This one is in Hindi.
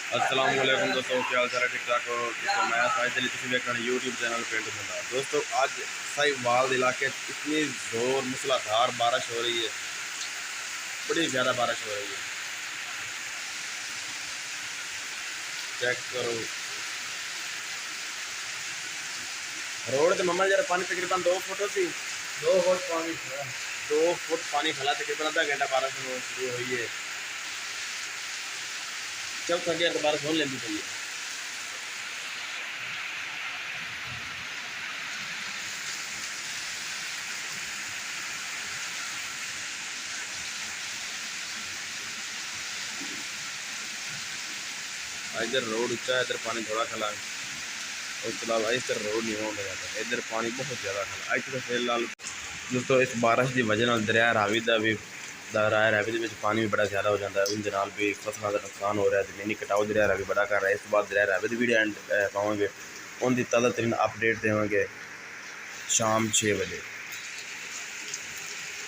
अस्सलाम वालेकुम दोस्तों, क्या हाल चाल है? ठीक ठाक हो दोस्तों? मैं साहिद अली, तुम देख रहे यूट्यूब चैनल पिंड मुंडा। दोस्तों आज साहिवाल इलाके इतनी जोर मूसलाधार बारिश हो रही है, बड़ी ज़्यादा बारिश हो रही है। चेक करो रोड तो मम्मा जरा पानी तकरीबन 2 फुट सी 2 फुट पानी था। 2 फुट पानी खला, तकरीबन आधा घंटा बारिश शुरू हुई है। चल सके तो बारिश हो लेनी चाहिए। इधर रोड ऊंचा है, इधर पानी थोड़ा खला है। उसके अलावा इस तरह रोड नहीं होने जाता, इधर पानी बहुत ज़्यादा खला। अज तो फिलहाल दोस्तों इस बारिश की वजह दरिया रावी का भी पानी भी बड़ा ज़्यादा हो जाता है, उनके नाल भी फसलों का नुकसान हो रहा है। जमीनी कटाव दरिया रावी बड़ा कर रहा है। इस बाद दरिया रावी की वीडियो एंड पाओगे, उनकी ताज़ा तरीन अपडेट देंगे शाम 6 बजे।